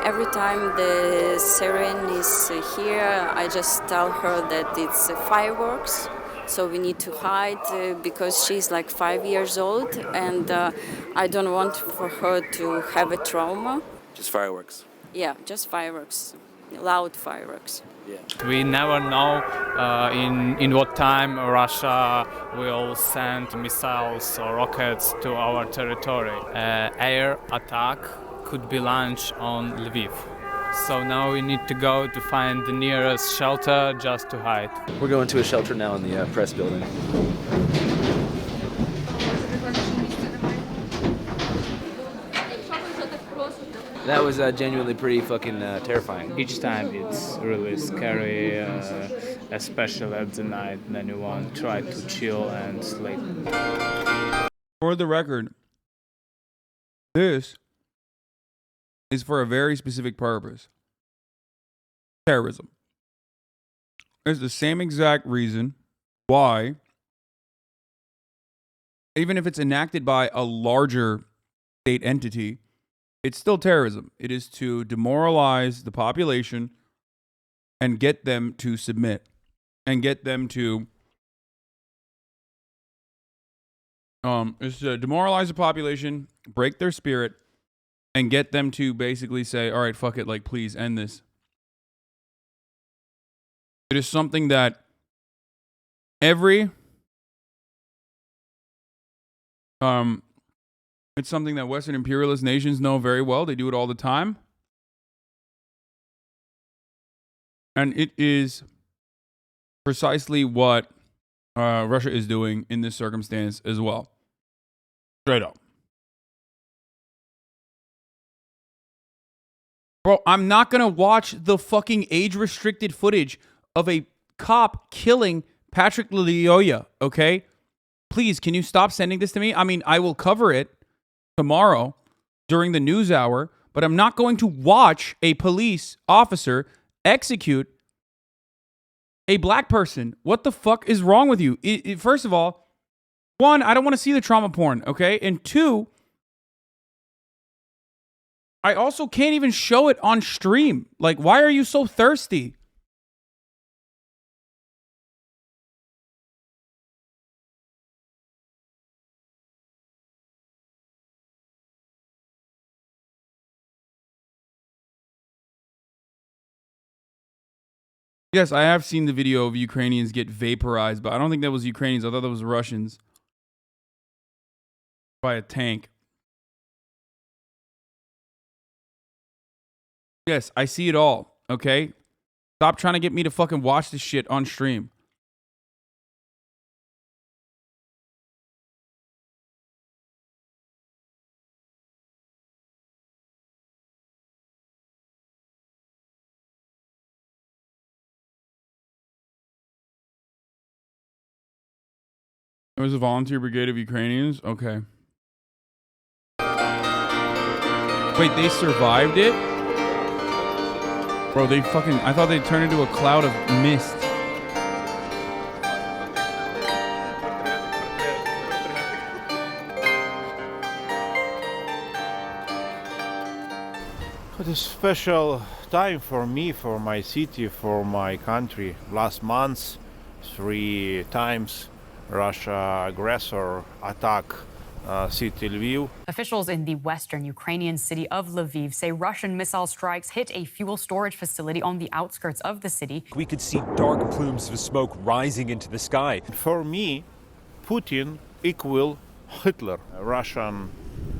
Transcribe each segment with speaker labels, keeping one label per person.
Speaker 1: Every time the siren is here, I just tell her that it's fireworks. So we need to hide because she's like 5 years old, and I don't want for her to have a trauma.
Speaker 2: Just fireworks.
Speaker 1: Yeah, just fireworks, loud fireworks.
Speaker 2: Yeah.
Speaker 3: We never know in what time Russia will send missiles or rockets to our territory. Air attack could be launched on Lviv. So now we need to go to find the nearest shelter just to hide.
Speaker 2: We're going to a shelter now in the press building. That was genuinely pretty fucking terrifying.
Speaker 3: Each time it's really scary, especially at the night, then you want to try to chill and sleep.
Speaker 4: For the record, this is for a very specific purpose. Terrorism. It's the same exact reason why, even if it's enacted by a larger state entity, it's still terrorism. It is to demoralize the population and get them to submit and get them to it's to demoralize the population, break their spirit, and get them to basically say, all right, fuck it, like, please end this. It is something that it's something that Western imperialist nations know very well. They do it all the time. And it is precisely what Russia is doing in this circumstance as well. Straight up. Bro, I'm not going to watch the fucking age-restricted footage of a cop killing Patrick Lyoya, okay? Please, can you stop sending this to me? I mean, I will cover it tomorrow during the news hour, but I'm not going to watch a police officer execute a black person. What the fuck is wrong with you? First of all, one, I don't want to see the trauma porn, okay? And two, I also can't even show it on stream. Like, why are you so thirsty? Yes, I have seen the video of Ukrainians get vaporized, but I don't think that was Ukrainians. I thought that was Russians. By a tank. Yes, I see it all, okay? Stop trying to get me to fucking watch this shit on stream. It was a volunteer brigade of Ukrainians? Okay. Wait, they survived it? Bro, they fucking... I thought they turned into a cloud of mist.
Speaker 5: It is a special time for me, for my city, for my country. Last month, 3 times Russia aggressor attack city Lviv.
Speaker 6: Officials in the western Ukrainian city of Lviv say Russian missile strikes hit a fuel storage facility on the outskirts of the city.
Speaker 7: We could see dark plumes of smoke rising into the sky.
Speaker 5: For me, Putin equal Hitler. A Russian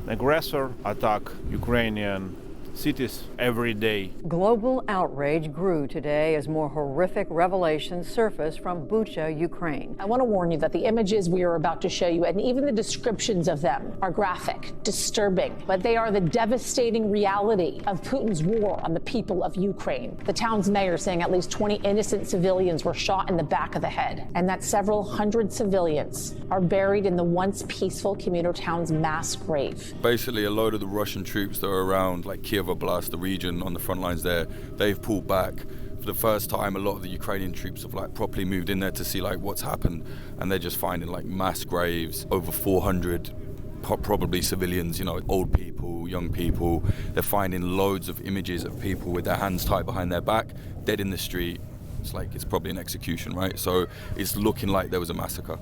Speaker 5: aggressor attack Ukrainian cities every day.
Speaker 8: Global outrage grew today as more horrific revelations surfaced from Bucha, Ukraine.
Speaker 9: I want to warn you that the images we are about to show you, and even the descriptions of them, are graphic, disturbing, but they are the devastating reality of Putin's war on the people of Ukraine. The town's mayor saying at least 20 innocent civilians were shot in the back of the head, and that several hundred civilians are buried in the once peaceful commuter town's mass grave.
Speaker 10: Basically, a load of the Russian troops that are around, like Kiev, Oblast, the region on the front lines there, they've pulled back. For the first time, a lot of the Ukrainian troops have like properly moved in there to see like what's happened, and they're just finding like mass graves, over 400 probably civilians, you know, old people, young people. They're finding loads of images of people with their hands tied behind their back, dead in the street. It's like it's probably an execution, right? So it's looking like there was a massacre.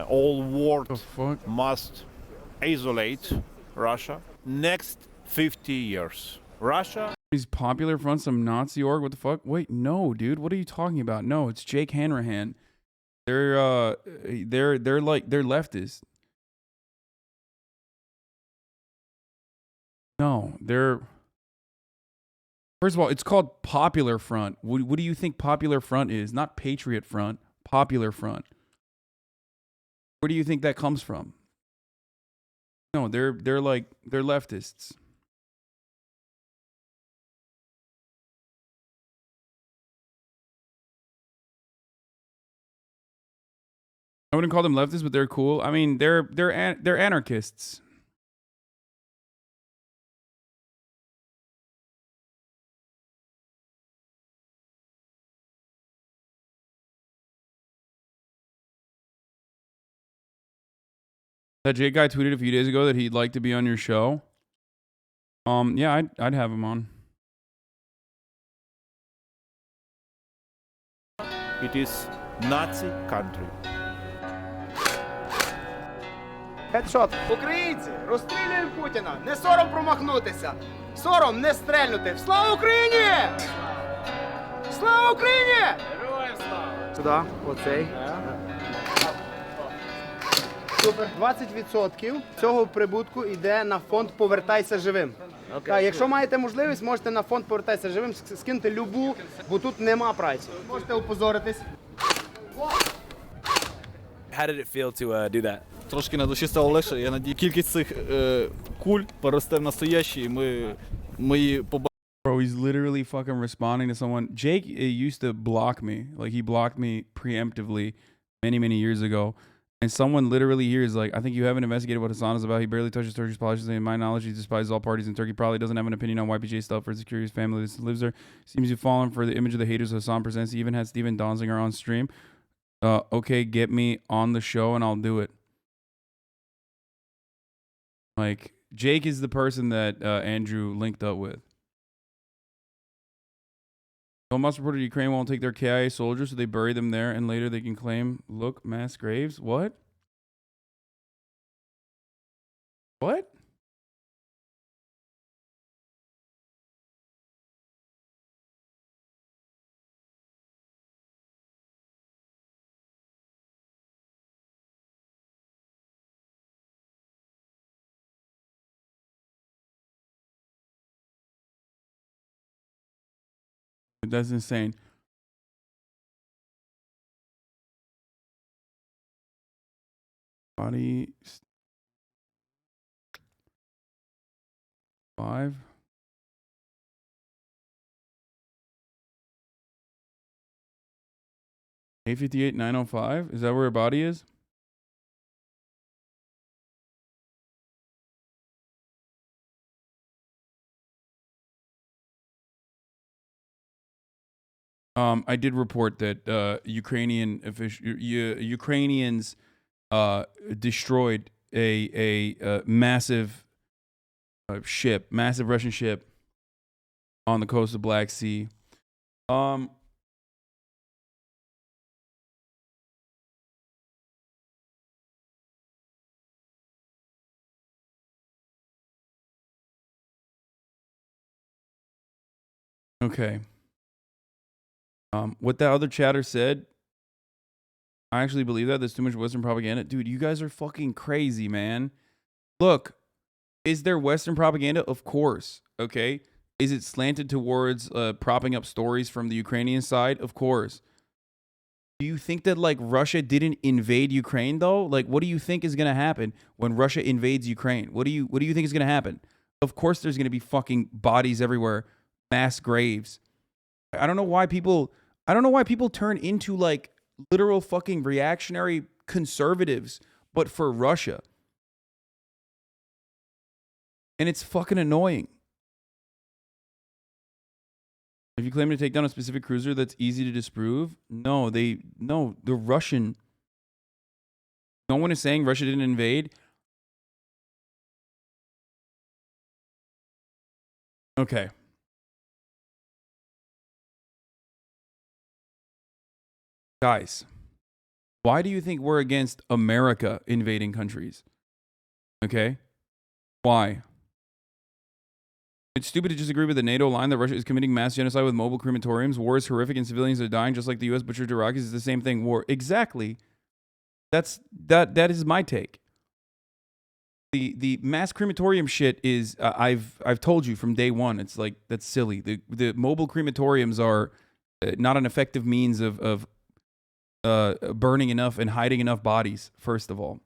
Speaker 5: All world must isolate Russia next 50 years. Russia.
Speaker 4: Is Popular Front some Nazi org? What the fuck? Wait, no, dude. What are you talking about? No, it's Jake Hanrahan. They're leftists. No, they're. First of all, it's called Popular Front. What do you think Popular Front is? Not Patriot Front. Popular Front. Where do you think that comes from? No, they're leftists. I wouldn't call them leftists, but they're cool. I mean, they're anarchists. That Jake guy tweeted a few days ago that he'd like to be on your show. Yeah, I'd have him on.
Speaker 5: It is Nazi country.
Speaker 11: Headshot. Українці, розстрілюємо Путіна. Не сором промахнутися. Сором не стрельнути. Слава Україні! Слава Україні! Героям слава! Сюди, оцей. Супер. 20% цього прибутку йде на фонд «Повертайся живим». Так, якщо маєте можливість, можете на фонд «Повертайся живим» скинути любу, бо тут нема праці. Можете опозоритись.
Speaker 12: How did it feel to do that?
Speaker 13: Трошки на душі стало легше. Я надію, кількість цих куль поросте в настоящі, і ми її побачимо.
Speaker 4: Bro, he's literally fucking responding to someone. Jake used to block me. Like, he blocked me preemptively many years ago. And someone literally here is like, I think you haven't investigated what Hassan is about. He barely touches Turkish politics. In my knowledge, he despises all parties in Turkey. Probably doesn't have an opinion on YPJ stuff for his curious family that lives there. Seems you've fallen for the image of the haters Hassan presents. He even had Steven Donziger on stream. Okay, get me on the show and I'll do it. Like, Jake is the person that Andrew linked up with. Hamas reported Ukraine won't take their KIA soldiers, so they bury them there, and later they can claim, look, mass graves. What? What? That's insane. Body 5. A58 905. Is that where her body is? I did report that Ukrainians destroyed a massive ship, massive Russian ship on the coast of Black Sea. Okay. What that other chatter said, I actually believe that. There's too much Western propaganda. Dude, you guys are fucking crazy, man. Look, is there Western propaganda? Of course. Okay. Is it slanted towards propping up stories from the Ukrainian side? Of course. Do you think that, like, Russia didn't invade Ukraine, though? Like, what do you think is going to happen when Russia invades Ukraine? What do you think is going to happen? Of course there's going to be fucking bodies everywhere, mass graves. I don't know why people turn into, like, literal fucking reactionary conservatives, but for Russia. And it's fucking annoying. If you claim to take down a specific cruiser that's easy to disprove, no, the Russian. No one is saying Russia didn't invade. Okay. Guys, why do you think we're against America invading countries? Okay? Why? It's stupid to just agree with the NATO line that Russia is committing mass genocide with mobile crematoriums. War is horrific and civilians are dying just like the U.S. butchered Iraqis. It's the same thing. War. Exactly. That is my take. The mass crematorium shit is I've told you from day one. It's like that's silly. The mobile crematoriums are not an effective means of burning enough and hiding enough bodies. First of all,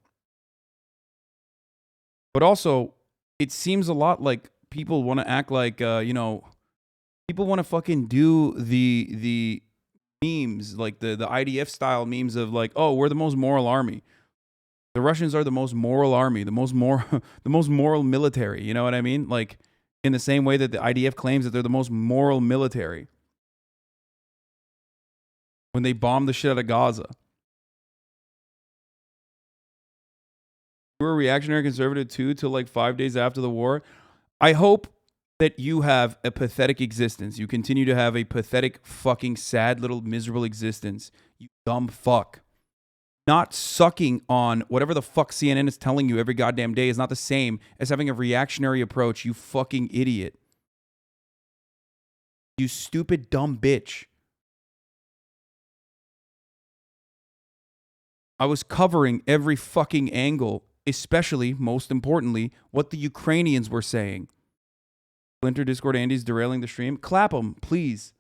Speaker 4: but also it seems a lot like people want to act like people want to fucking do the memes like the IDF style memes of like, oh, we're the most moral army. The Russians are the most moral army, the most moral military. You know what I mean? Like in the same way that the IDF claims that they're the most moral military when they bomb the shit out of Gaza. You were a reactionary conservative too till like 5 days after the war. I hope that you have a pathetic existence. You continue to have a pathetic, fucking, sad little miserable existence. You dumb fuck. Not sucking on whatever the fuck CNN is telling you every goddamn day is not the same as having a reactionary approach, you fucking idiot. You stupid, dumb bitch. I was covering every fucking angle, especially, most importantly, what the Ukrainians were saying. Splinter Discord Andy's derailing the stream. Clap him, please.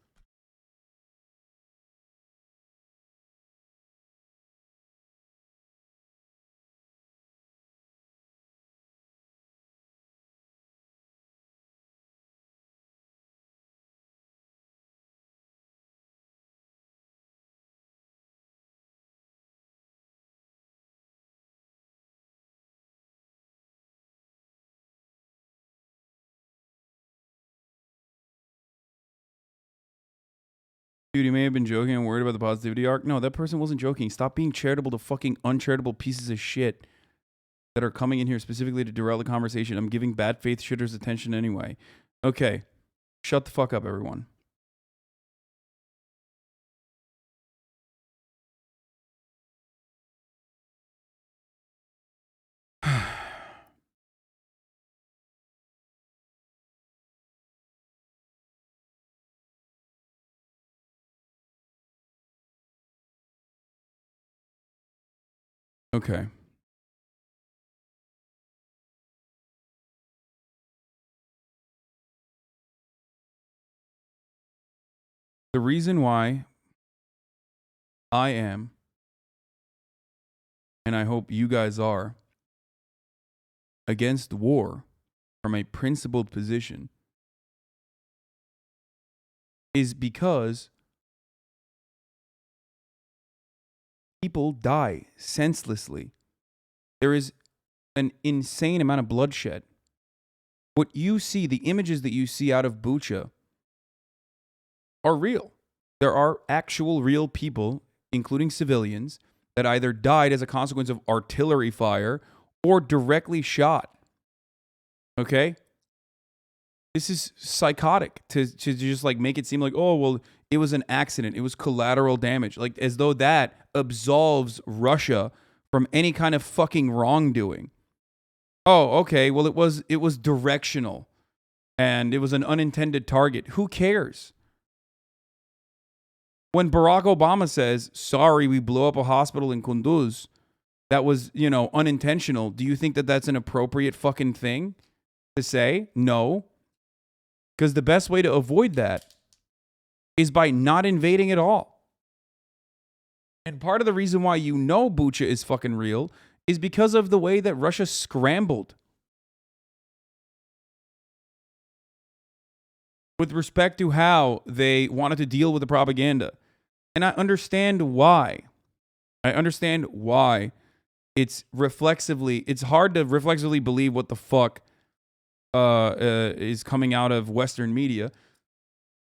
Speaker 4: Dude, he may have been joking and worried about the positivity arc. No, that person wasn't joking. Stop being charitable to fucking uncharitable pieces of shit that are coming in here specifically to derail the conversation. I'm giving bad faith shitters attention anyway. Okay. Shut the fuck up, everyone. Okay. The reason why I am, and I hope you guys are, against war from a principled position is because people die senselessly. There is an insane amount of bloodshed. What you see, the images that you see out of Bucha are real. There are actual real people, including civilians, that either died as a consequence of artillery fire or directly shot. Okay? This is psychotic to just like make it seem like, oh, well, it was an accident. It was collateral damage. Like as though that absolves Russia from any kind of fucking wrongdoing. Oh, okay. Well, it was directional and it was an unintended target. Who cares? When Barack Obama says, sorry, we blew up a hospital in Kunduz, that was, unintentional. Do you think that that's an appropriate fucking thing to say? No. Because the best way to avoid that is by not invading at all. And part of the reason why Bucha is fucking real is because of the way that Russia scrambled with respect to how they wanted to deal with the propaganda. And I understand why. It's hard to reflexively believe what the fuck is coming out of Western media.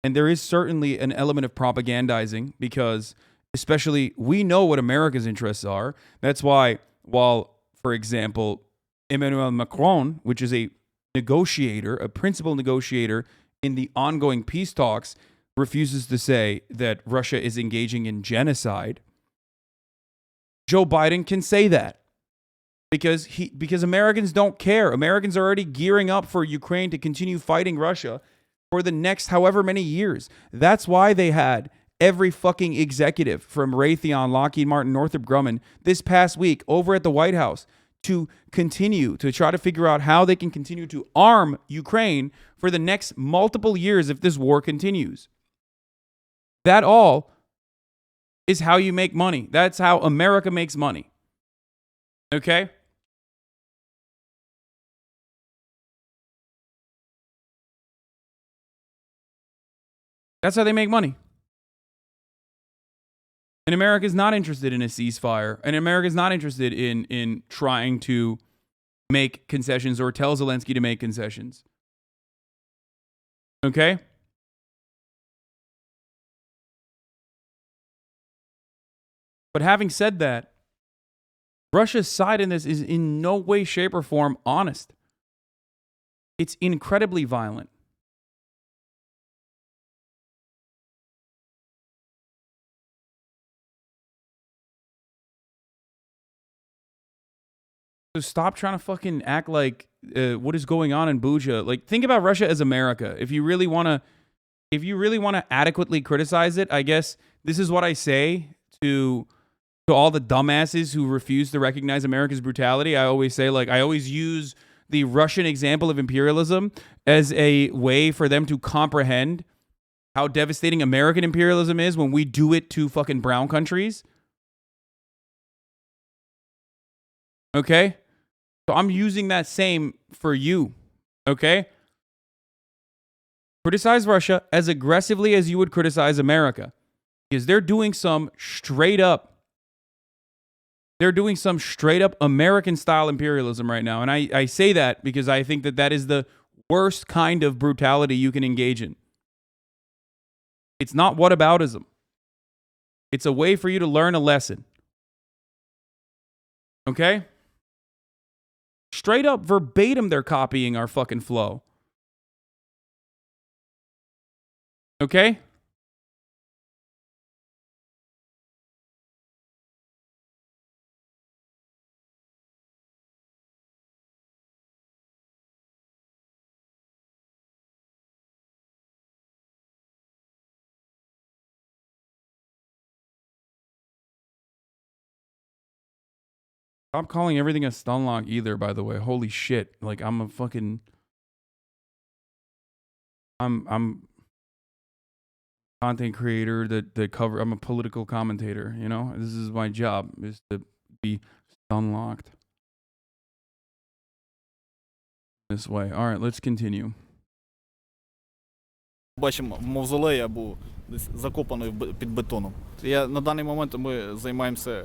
Speaker 4: And there is certainly an element of propagandizing because especially we know what America's interests are. That's why while, for example, Emmanuel Macron, which is a negotiator, a principal negotiator in the ongoing peace talks refuses to say that Russia is engaging in genocide, Joe Biden can say that because Americans don't care. Americans are already gearing up for Ukraine to continue fighting Russia for the next however many years. That's why they had every fucking executive from Raytheon, Lockheed Martin, Northrop Grumman this past week over at the White House to continue to try to figure out how they can continue to arm Ukraine for the next multiple years if this war continues. That all is how you make money. That's how America makes money. Okay? That's how they make money. And America is not interested in a ceasefire. And America is not interested in trying to make concessions or tell Zelensky to make concessions. Okay? But having said that, Russia's side in this is in no way, shape, or form honest. It's incredibly violent. So stop trying to fucking act like what is going on in Bucha. Like, think about Russia as America. If you really want to adequately criticize it, I guess this is what I say to all the dumbasses who refuse to recognize America's brutality. I always say, like, I always use the Russian example of imperialism as a way for them to comprehend how devastating American imperialism is when we do it to fucking brown countries. Okay? So I'm using that same for you. Okay? Criticize Russia as aggressively as you would criticize America. Because they're doing some straight up American style imperialism right now. And I say that because I think that is the worst kind of brutality you can engage in. It's not whataboutism. It's a way for you to learn a lesson. Okay? Straight up verbatim, they're copying our fucking flow. Okay? Stop calling everything a stun lock either, by the way. Holy shit. Like, I'm a fucking... I'm content creator that cover... I'm a political commentator, you know? This is my job, is to be stun locked. This way. All right, let's continue.
Speaker 13: Бачимо, мавзолей або десь закопаний під бетоном. На даний момент ми займаємося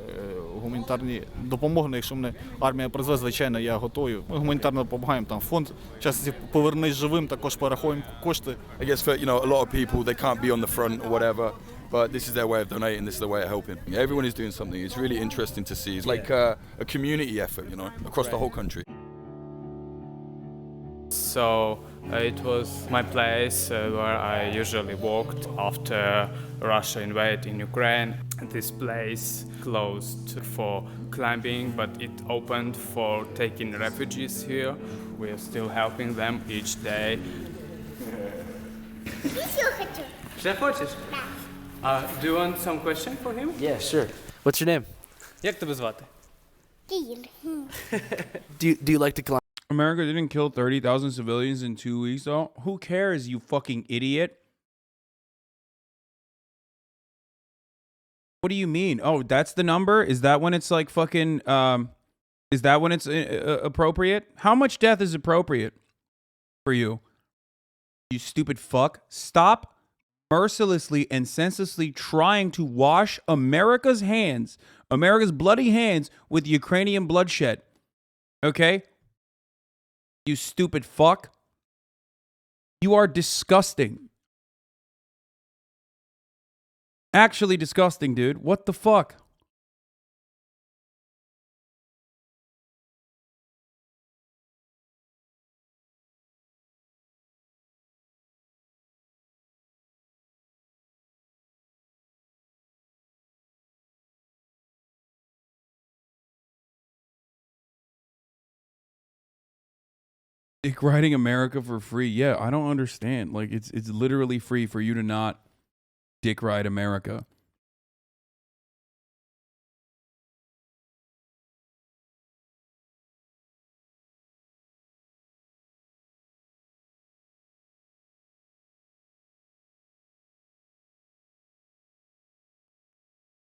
Speaker 13: гуманітарні допомогою. Якщо мене армія призве, звичайно, я готовий. Ми гуманітарно допомагаємо, там фонд часів «Повернись живим», також перераховуємо кошти.
Speaker 10: I guess for, a lot of people, they can't be on the front or whatever, but this is their way of donating, this is their way of helping. Everyone is doing something. It's really interesting to see. It's like a community effort, across the whole country.
Speaker 3: So it was my place where I usually walked after Russia invaded in Ukraine. This place closed for climbing, but it opened for taking refugees here. We are still helping them each day.
Speaker 14: Ще хочеш?
Speaker 3: Do you want some question for him?
Speaker 14: Yeah, sure. What's your name?
Speaker 3: Як тебе звати?
Speaker 14: Do you like to climb?
Speaker 4: America didn't kill 30,000 civilians in 2 weeks, though. Who cares, you fucking idiot? What do you mean? Oh, that's the number? Is that when it's like fucking, is that when it's appropriate? How much death is appropriate for you? You stupid fuck. Stop mercilessly and senselessly trying to wash America's hands, America's bloody hands, with Ukrainian bloodshed. Okay? You stupid fuck. You are disgusting. Actually disgusting, dude. What the fuck? Dick riding America for free. Yeah, I don't understand. Like it's literally free for you to not dick ride America.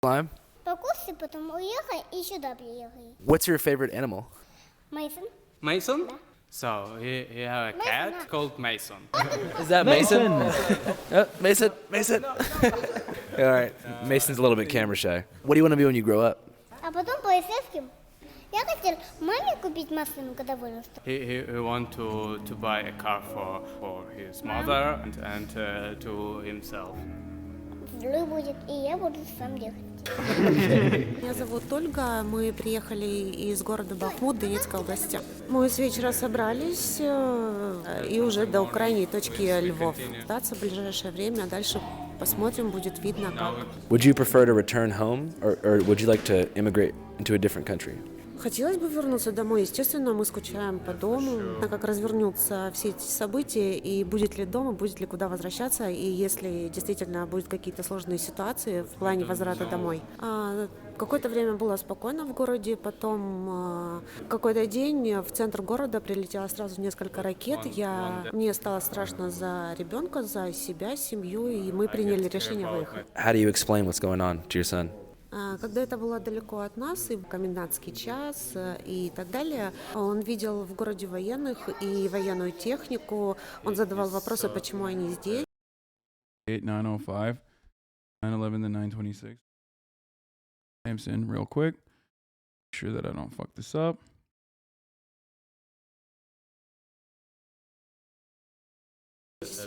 Speaker 14: Climb?
Speaker 15: Покушай, потом уехай и сюда приехай.
Speaker 14: What's your favorite animal?
Speaker 15: Mason?
Speaker 3: Mason? So you have a cat
Speaker 15: Mason.
Speaker 3: called Mason.
Speaker 14: Is that Mason? Mason? Mason? All right. Mason's a little bit camera shy. What do you want to be when you grow up?
Speaker 15: А потом полицейским. Я хотел маме купить машину, когда вырасту.
Speaker 3: He want to buy a car for his mother and to himself.
Speaker 15: Взрыв будет, и я буду сам ехать.
Speaker 16: Меня зовут Ольга. Мы приехали из города Бахмут Донецкой области. Мы с вечера собрались и уже до крайней точки Львов. Остаться в ближайшее время, а дальше посмотрим, будет видно как.
Speaker 14: Would you prefer to return home or would you like to immigrate into a different country?
Speaker 16: Хотелось бы вернуться домой. Естественно, мы скучаем по дому. Как развернутся все эти события, и будет ли дома, будет ли куда возвращаться, и если действительно будут какие-то сложные ситуации в плане возврата домой. Какое-то время было спокойно в городе, потом какой-то день в центр города прилетело сразу несколько ракет. Мне стало страшно за ребенка, за себя, семью, и мы приняли решение выехать.
Speaker 14: How do you explain what's going on to your son?
Speaker 16: Когда это было далеко от нас, и комендантский час, и так далее, он видел в городе военных и военную технику. Он задавал вопросы, почему они здесь.
Speaker 4: 905, 911 to 926. Samson, real quick. Make sure that I don't fuck this up.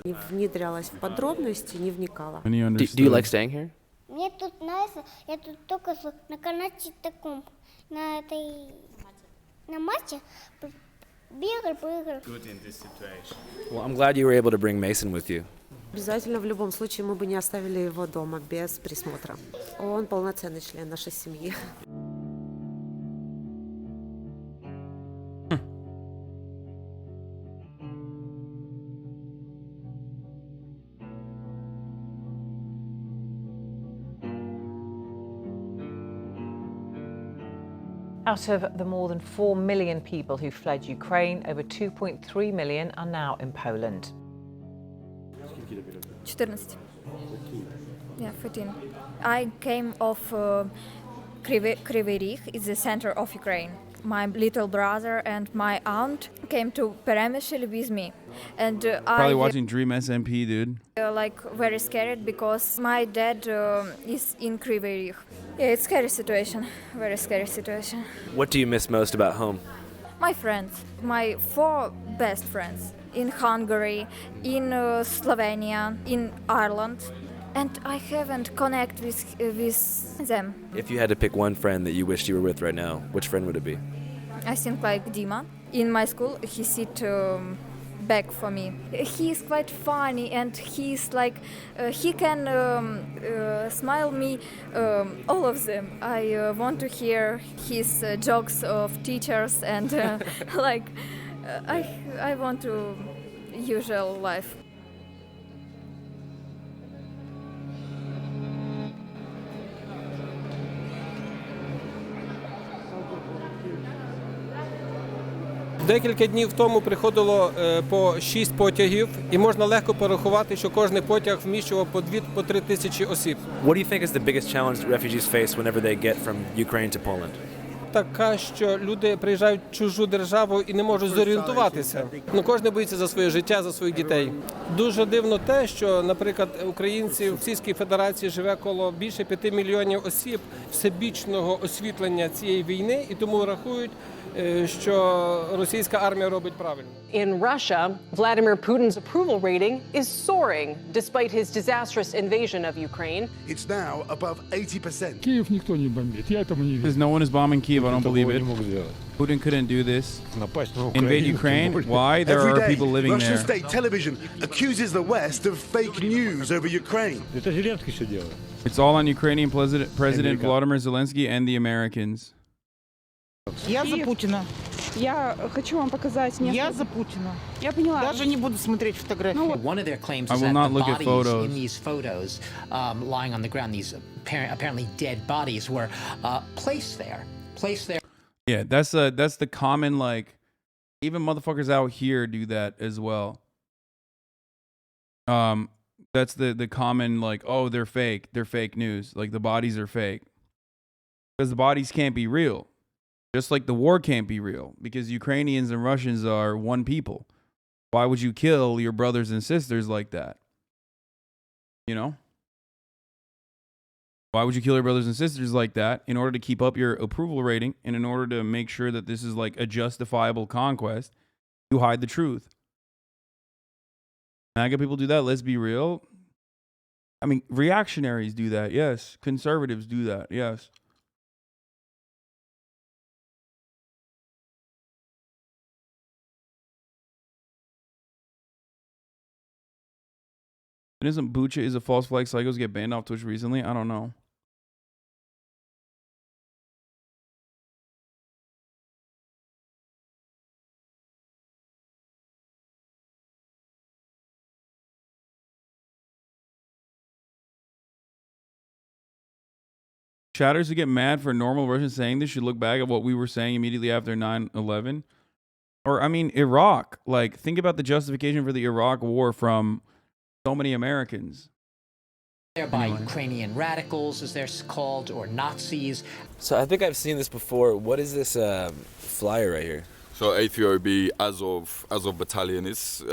Speaker 16: Не внедрялась в подробности, не вникала.
Speaker 14: Do you like staying here?
Speaker 15: Мне тут нравится, я тут только что на канате таком, на мате бегал, прыгал.
Speaker 14: Well, I'm glad you were able to bring Mason with you.
Speaker 16: Обязательно в любом случае мы бы не оставили его дома без присмотра. Он полноценный член нашей семьи.
Speaker 8: Out of the more than 4 million people who fled Ukraine, over 2.3 million are now in Poland.
Speaker 17: 14. Yeah, 14. I came off Kryvyi Rih, it's the center of Ukraine. My little brother and my aunt came to Peremyshel with me. And
Speaker 4: Probably watching Dream SMP, dude.
Speaker 17: Like very scared because my dad is in Kryvyi Rih. Yeah, it's scary situation, very scary situation.
Speaker 14: What do you miss most about home?
Speaker 17: My friends, my 4 best friends in Hungary, in Slovenia, in Ireland, and I haven't connected with them.
Speaker 14: If you had to pick one friend that you wished you were with right now, which friend would it be?
Speaker 17: I think like Dima. In my school, he sit back for me. He is quite funny and he's like, he can smile me, all of them. I want to hear his jokes of teachers and like, I want to usual life.
Speaker 18: Декілька днів тому приходило по 6 потягів, і можна легко порахувати, що кожний потяг вміщував по 3 тисячі осіб.
Speaker 14: What do you think is the biggest challenge that refugees face whenever they get from Ukraine to Poland?
Speaker 18: Така, що люди приїжджають в чужу державу і не можуть зорієнтуватися. Кожен боїться за своє життя, за своїх дітей. Дуже дивно те, що, наприклад, українці в Російській Федерації живе коло більше 5 мільйонів осіб всебічного освітлення цієї війни, і тому рахують, що російська армія робить правильно.
Speaker 8: In Russia, Vladimir Putin's approval rating is soaring despite his disastrous invasion of Ukraine.
Speaker 19: It's now above 80%.
Speaker 4: Kyiv никто не бомбит. Я этому не верю. Because no one is bombing Kyiv. I don't believe it. Putin couldn't do this. Invade Ukraine. Why? There
Speaker 19: Every
Speaker 4: are
Speaker 19: day,
Speaker 4: people living
Speaker 19: Russian
Speaker 4: there.
Speaker 19: state television accuses the West of fake news over Ukraine.
Speaker 4: It's all on Ukrainian President Vladimir Zelensky and the Americans.
Speaker 20: Я за Путина. Я хочу вам показать несколько...
Speaker 21: Я за Путина.
Speaker 20: Я поняла.
Speaker 21: Даже не буду смотреть фотографии.
Speaker 22: One of their claims
Speaker 4: I
Speaker 22: is
Speaker 4: will
Speaker 22: that
Speaker 4: not
Speaker 22: the
Speaker 4: look at
Speaker 22: bodies
Speaker 4: photos.
Speaker 22: in these photos lying on the ground, these apparently dead bodies, were placed there.
Speaker 4: Yeah, that's the common, like, even motherfuckers out here do that as well. That's the common, like, oh, they're fake news, like the bodies are fake, because the bodies can't be real, just like the war can't be real, because Ukrainians and Russians are one people. Why would you kill your brothers and sisters like that? You know? Why would you kill your brothers and sisters like that in order to keep up your approval rating and in order to make sure that this is like a justifiable conquest? You hide the truth. MAGA people do that. Let's be real. I mean, reactionaries do that. Yes. Conservatives do that. Yes. And isn't Bucha is a false flag psychos get banned off Twitch recently? I don't know. Chatters who get mad for normal Russians saying this should look back at what we were saying immediately after 9/11. Or, I mean, Iraq. Like, think about the justification for the Iraq war from so many Americans.
Speaker 22: There by Ukrainian radicals, as they're called, or Nazis.
Speaker 12: So I think I've seen this before. What is this flyer right here?
Speaker 10: So ATOB Azov Battalion is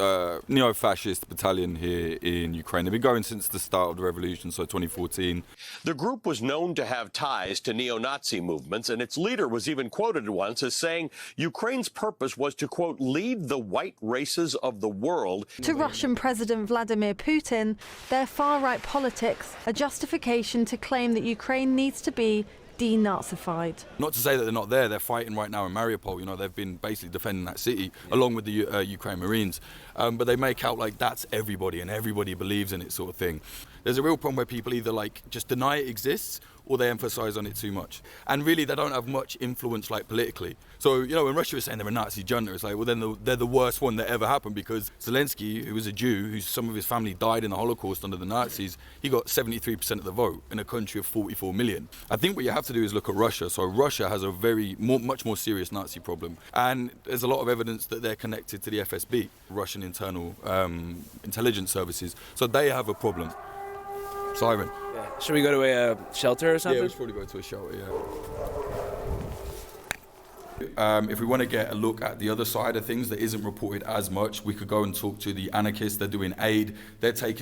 Speaker 10: neo-fascist battalion here in Ukraine. They've been going since the start of the revolution, so 2014.
Speaker 23: The group was known to have ties to neo-Nazi movements, and its leader was even quoted once as saying Ukraine's purpose was to, quote, lead the white races of the world.
Speaker 24: To Russian President Vladimir Putin, their far-right politics a justification to claim that Ukraine needs to be denazified.
Speaker 10: Not to say that they're not there. They're fighting right now in Mariupol. You know, they've been basically defending that city along with the Ukraine Marines. But they make out like that's everybody and everybody believes in it sort of thing. There's a real problem where people either like just deny it exists or they emphasize on it too much. And really, they don't have much influence like politically. So, you know, when Russia was saying they're a Nazi junta, it's like, well, then they're the worst one that ever happened, because Zelensky, who was a Jew, who some of his family died in the Holocaust under the Nazis, he got 73% of the vote in a country of 44 million. I think what you have to do is look at Russia. So Russia has a much more serious Nazi problem. And there's a lot of evidence that they're connected to the FSB, Russian internal intelligence services. So they have a problem. Siren.
Speaker 12: Yeah. Should we go to a shelter or something?
Speaker 10: Yeah, we should probably go to a shelter, yeah. If we want to get a look at the other side of things that isn't reported as much, we could go and talk to the anarchists. They're doing aid. They're taking